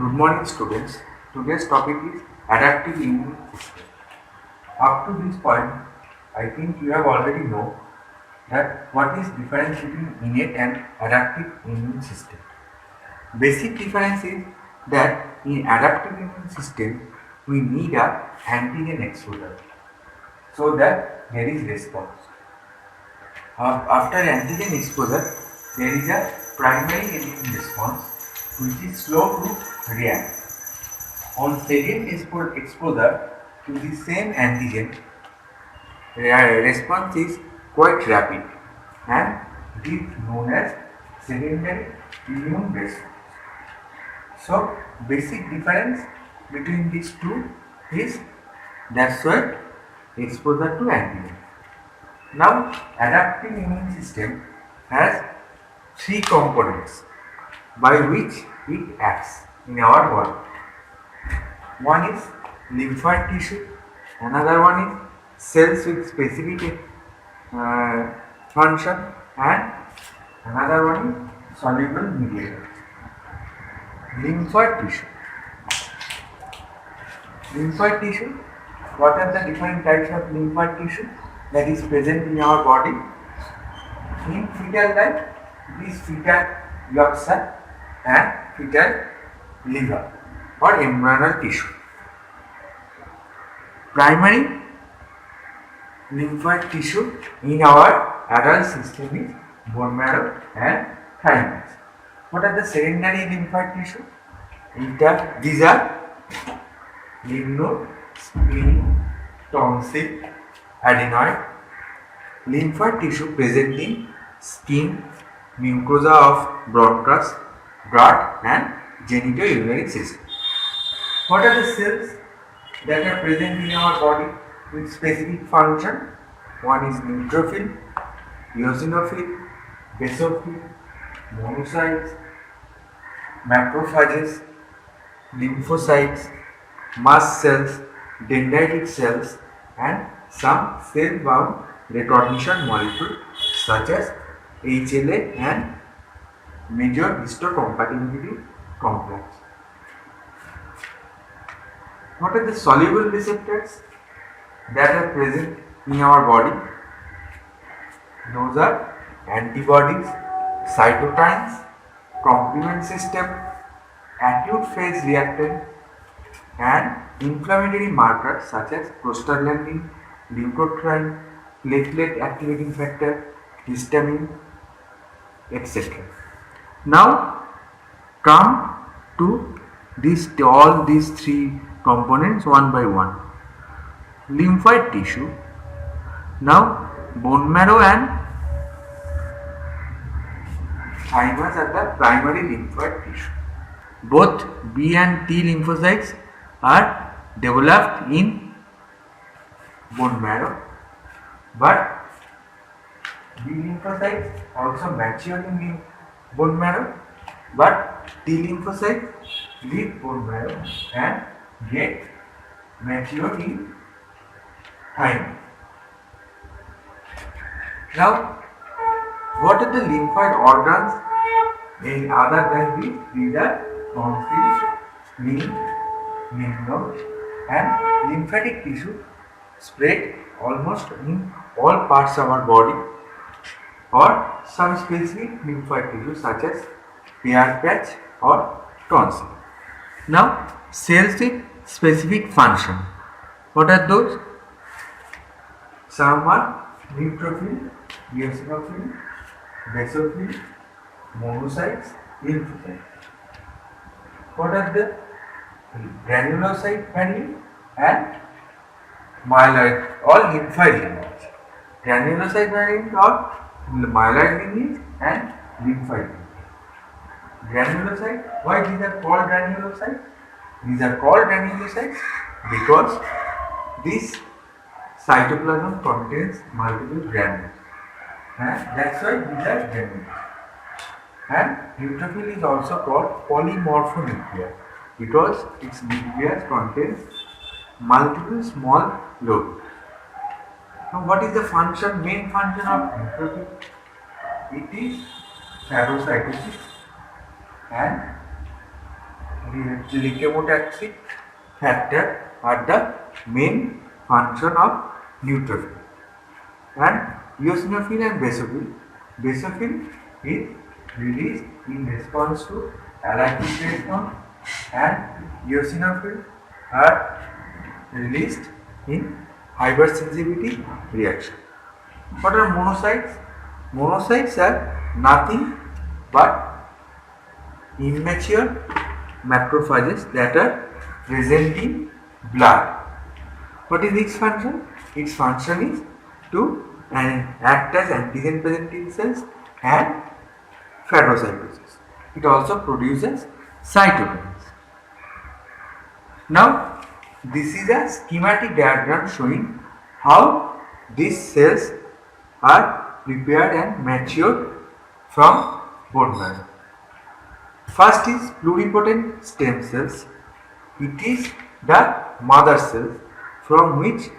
Good morning, students. Today's topic is adaptive immune system. Up to this point, I think you have already know that what is difference between innate and adaptive immune system. Basic difference is that in adaptive immune system, we need a antigen exposure so that there is response. After antigen exposure, there is a primary immune response which is slow to react. On second exposure to the same antigen, response is quite rapid and it is known as secondary immune response. So, basic difference between these two is that's why exposure to antigen. Now, adaptive immune system has three components by which it acts in our body. One is lymphoid tissue, another one is cells with specific function, and another one is soluble mediator. Lymphoid tissue. Lymphoid tissue. What are the different types of lymphoid tissue that is present in our body? In fetal life, it is fetal yolk and fetal liver or embryonal tissue. Primary lymphoid tissue in our adult system is bone marrow and thymus. What are the secondary lymphoid tissue? These are lymph node, spleen, tonsil, adenoid. Lymphoid tissue present in skin, mucosa of broadcast, blood and genitourinary system. What are the cells that are present in our body with specific function? One is neutrophil, eosinophil, basophil, monocytes, macrophages, lymphocytes, mast cells, dendritic cells, and some cell-bound recognition molecules such as HLA and major histocompatibility complex. What are the soluble receptors that are present in our body? Those are antibodies, cytokines, complement system, acute phase reactant, and inflammatory markers such as prostaglandin, leukotriene, platelet activating factor, histamine, etc. Now come to all these three components one by one. Lymphoid tissue. Now bone marrow and thymus are the primary lymphoid tissue. Both B and T lymphocytes are developed in bone marrow, but B lymphocytes also mature in bone marrow, but T lymphocytes leave bone marrow and get mature in thymus. Now, what are the lymphoid organs in other than these? These are tonsil, spleen, lymph node, and lymphatic tissue spread almost in all parts of our body, or some specific lymphoid tissue such as pear patch or tonsil. Now, cells with specific function. What are those? Some are neutrophil, eosinophil, basophil, monocytes, lymphocytes. What are the granulocyte family and myeloid or lymphoid lineage? Granulocyte family or myeloid lineage and lymphoid lineage. Granulocyte, why these are called granulocytes? These are called granulocytes because this cytoplasm contains multiple granules, and that's why these are granules. And neutrophil is also called polymorphonuclear because its nucleus contains multiple small lobes. Now, what is the main function of neutrophil? It is phagocytosis and chemotaxis factor are the main function of neutrophil. And eosinophil and basophil. Basophil is released in response to allergic response, and eosinophil are released in hypersensitivity reaction. What are monocytes? Monocytes are nothing but immature macrophages that are present in blood. What is its function? Its function is to act as antigen presenting cells and phagocytosis. It also produces cytokines. Now, this is a schematic diagram showing how these cells are prepared and matured from bone marrow. First is pluripotent stem cells. It is the mother cells from which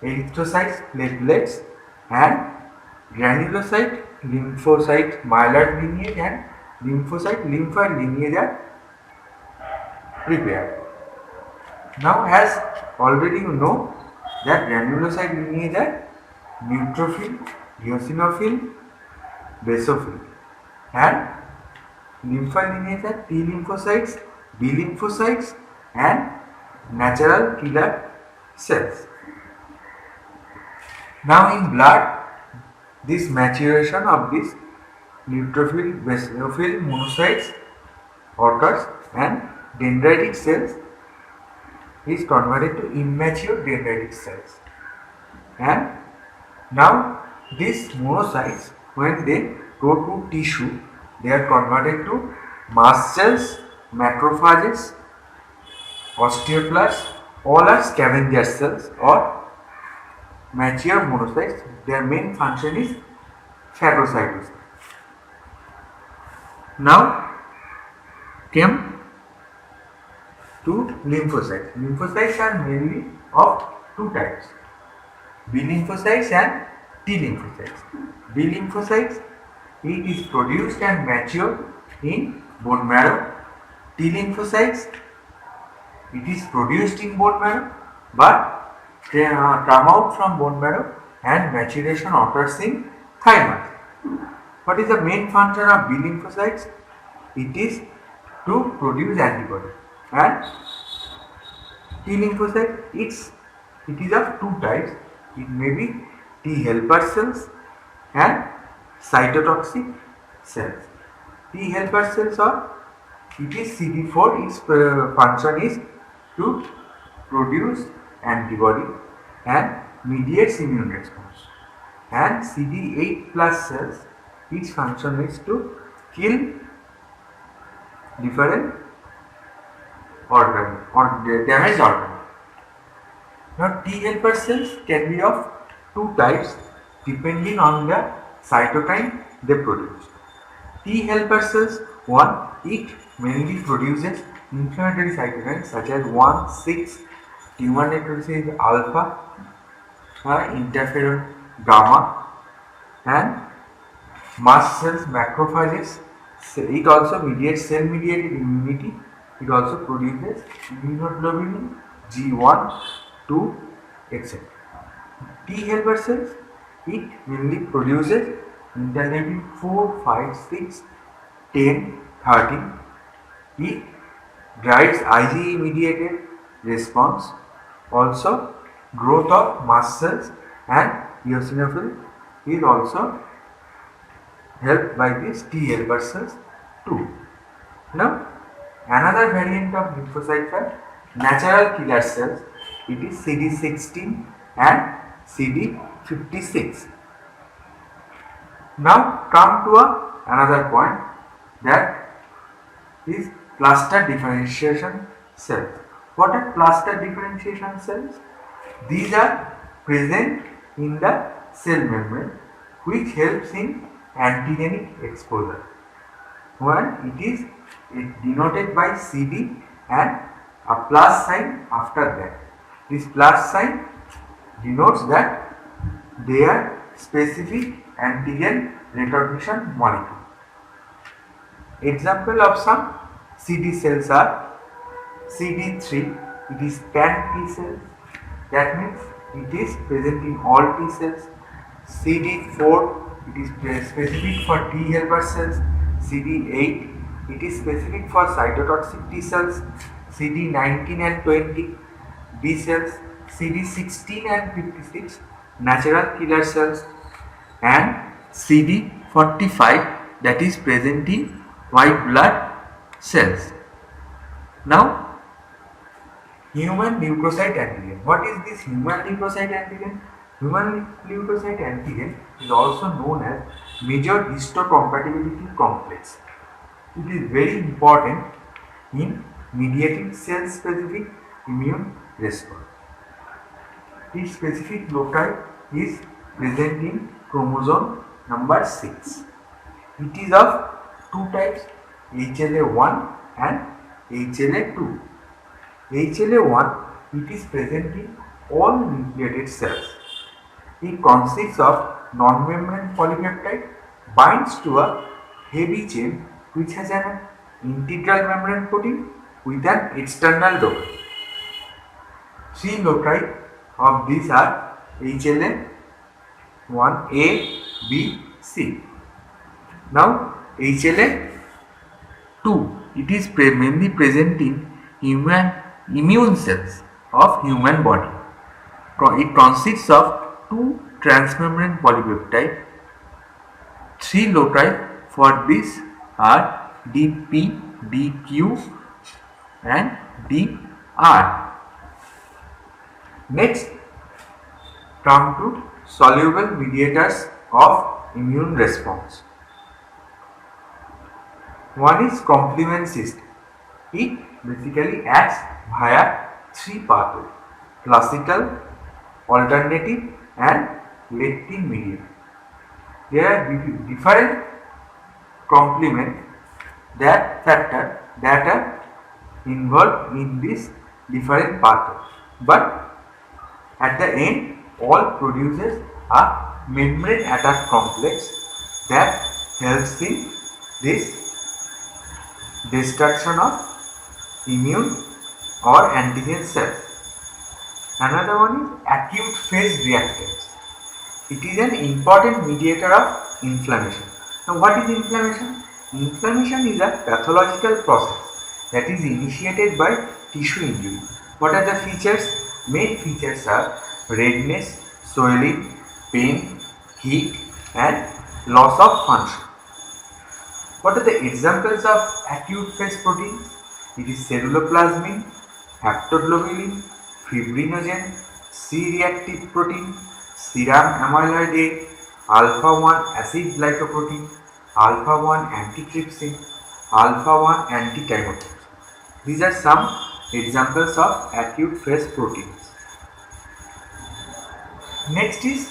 erythrocytes, platelets and granulocyte, lymphocyte, myeloid lineage and lymphocyte, lymphoid lineage are prepared. Now, as already you know that granulocyte lineage are neutrophil, eosinophil, basophil, and lymphoid lineage are T lymphocytes, B lymphocytes and natural killer cells. Now in blood, this maturation of this neutrophil, basophil, monocytes occurs and dendritic cells is converted to immature dendritic cells. And now these monocytes, when they go to tissue, they are converted to mast cells, macrophages, osteoclasts, all are scavenger cells or mature monocytes. Their main function is phagocytosis. Now came to lymphocytes. Lymphocytes are mainly of two types, B lymphocytes and T lymphocytes. B lymphocytes, it is produced and matured in bone marrow. T lymphocytes, it is produced in bone marrow but come out from bone marrow and maturation occurs in thymus. What is the main function of B lymphocytes? It is to produce antibody. And T lymphocyte, it is of two types. It may be T helper cells and cytotoxic cells. T helper cells are, it is CD4, its function is to produce antibody and mediates immune response. And CD8 plus cells, its function is to kill different organ or damaged organ. Now T helper cells can be of two types depending on the cytokine they produce. T helper cells, one, it mainly produces inflammatory cytokines such as 1, 6, tumor necrosis alpha, interferon gamma, and mast cells, macrophages. It also mediates cell mediated immunity. It also produces immunoglobulin G1, 2, etc. T helper cells, it mainly produces interleukin 4, 5, 6, 10, 13. It drives IgE mediated response, also growth of mast cells, and eosinophil is also helped by these T helper cells too. Now another variant of lymphocytes are natural killer cells. It is CD16 and CD56. Now come to another point, that is cluster differentiation cells. What are cluster differentiation cells? These are present in the cell membrane which helps in antigenic exposure. One, it is denoted by CD and a plus sign after that. This plus sign denotes that they are specific antigen recognition molecule. Example of some CD cells are CD3, it is pan T cells. That means it is present in all T cells. CD4, it is specific for T helper cells. CD8, it is specific for cytotoxic T cells. CD19 and 20, B cells. CD16 and 56, natural killer cells. And CD45, that is present in white blood cells. Now, human leukocyte antigen. What is this human leukocyte antigen? Human leukocyte antigen is also known as major histocompatibility complex. It is very important in mediating cell-specific immune response. Its specific loci is present in chromosome number 6. It is of two types, HLA1 and HLA2. HLA1, it is present in all nucleated cells. It consists of non-membrane polypeptide, binds to a heavy chain which has an integral membrane protein with an external domain. Three loci of these are HLA1A, B, C. Now HLA2, it is mainly present in human immune cells of human body. It consists of two transmembrane polypeptide. Three loci for this are DP, DQ and DR. Next, come to soluble mediators of immune response. One is complement system. It basically acts via three pathways: classical, alternative and lectin mediator. There are different complement factors that are involved in this different pathways, but at the end all produces a membrane attack complex that helps in this destruction of immune or antigen cells. Another one is acute phase reactants. It is an important mediator of inflammation. Now, what is inflammation? Inflammation is a pathological process that is initiated by tissue injury. What are the features? Main features are redness, swelling, pain, heat and loss of function. What are the examples of acute phase proteins? It is ceruloplasmin, haptoglobulin, fibrinogen, C-reactive protein, serum amyloid A, alpha-1 acid glycoprotein, alpha-1 antitrypsin, alpha-1 antithymosin. These are some examples of acute phase proteins. Next is,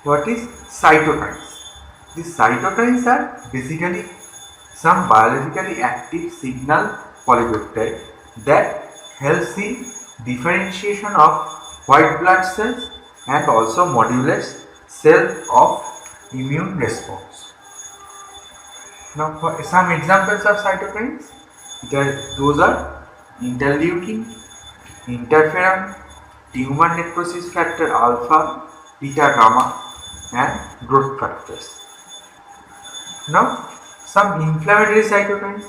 what is cytokines? These cytokines are basically some biologically active signal polypeptide that helps in differentiation of white blood cells and also modulates cell of immune response. Now, for some examples of cytokines, those are interleukin, interferon, tumor necrosis factor alpha, beta gamma and growth factors. Now, some inflammatory cytokines.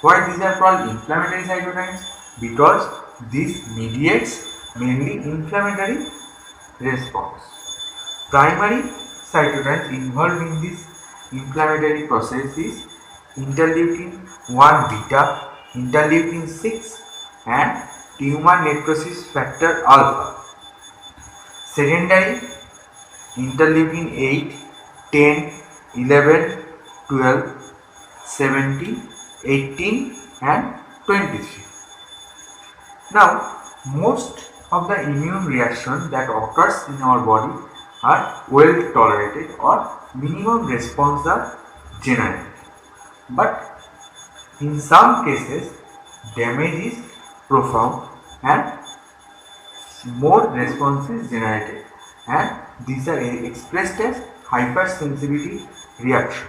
Why these are called inflammatory cytokines? Because this mediates mainly inflammatory response. Primary cytokines involved in this inflammatory process is interleukin 1 beta, interleukin 6 and tumor necrosis factor alpha. Secondary interleukin 8, 10, 11, 12, 17, 18 and 23. Now, most of the immune reactions that occurs in our body are well tolerated or minimum response are generated. But in some cases, damage is profound and more response is generated, and these are expressed as hypersensitivity reaction.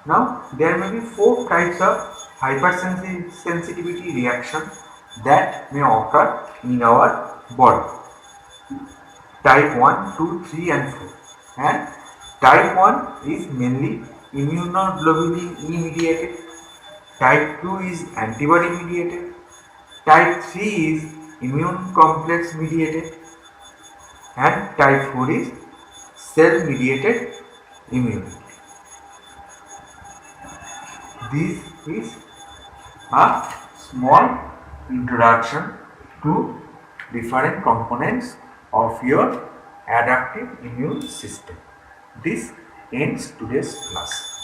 Now, there may be 4 types of hypersensitivity reaction that may occur in our body. Type 1, 2, 3 and 4. And type 1 is mainly immunoglobulin E mediated. Type 2 is antibody mediated. Type 3 is immune complex mediated. And type 4 is cell mediated immunity. This is a small introduction to different components of your adaptive immune system. This ends today's class.